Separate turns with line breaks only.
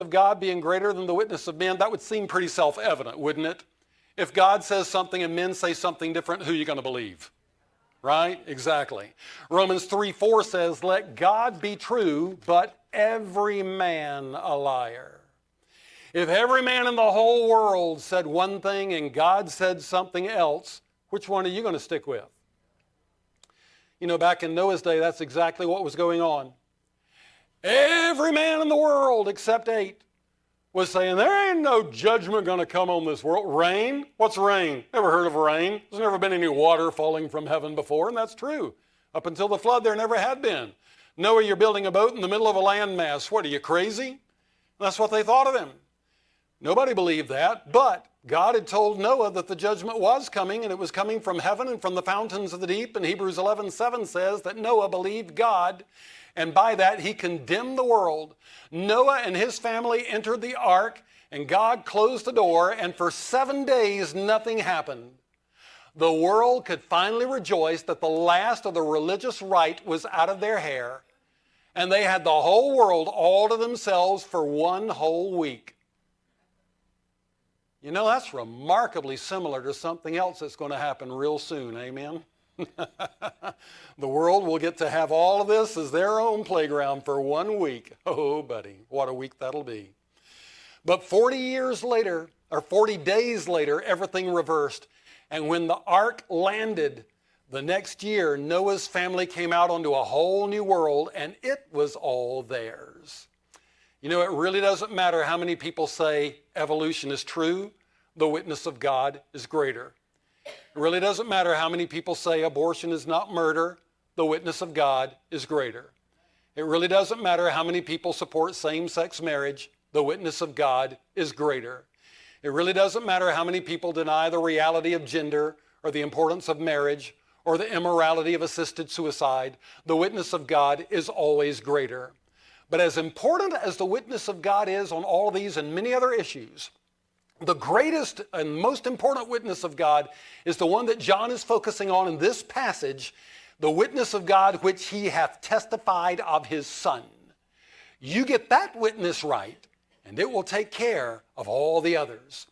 of God being greater than the witness of men, that would seem pretty self-evident, wouldn't it? If God says something and men say something different, who are you going to believe? Right? Exactly. Romans 3:4 says, let God be true, but every man a liar. If every man in the whole world said one thing and God said something else, which one are you going to stick with? You know, back in Noah's day, that's exactly what was going on. Every man in the world except 8 was saying, there ain't no judgment going to come on this world. Rain? What's rain? Never heard of rain. There's never been any water falling from heaven before, and that's true. Up until the flood, there never had been. Noah, you're building a boat in the middle of a landmass. What, are you crazy? That's what they thought of him. Nobody believed that, but God had told Noah that the judgment was coming, and it was coming from heaven and from the fountains of the deep. And Hebrews 11:7 says that Noah believed God, and by that he condemned the world. Noah and his family entered the ark, and God closed the door, and for 7 days nothing happened. The world could finally rejoice that the last of the religious rite was out of their hair, and they had the whole world all to themselves for 1 whole week. You know, that's remarkably similar to something else that's going to happen real soon, amen? The world will get to have all of this as their own playground for 1 week. Oh, buddy, what a week that'll be. But 40 years later, or 40 days later, everything reversed. And when the ark landed the next year, Noah's family came out onto a whole new world, and it was all theirs. You know, it really doesn't matter how many people say evolution is true, the witness of God is greater. It really doesn't matter how many people say abortion is not murder, the witness of God is greater. It really doesn't matter how many people support same-sex marriage, the witness of God is greater. It really doesn't matter how many people deny the reality of gender or the importance of marriage or the immorality of assisted suicide, the witness of God is always greater. But as important as the witness of God is on all these and many other issues, the greatest and most important witness of God is the one that John is focusing on in this passage, the witness of God which he hath testified of his Son. You get that witness right, and it will take care of all the others.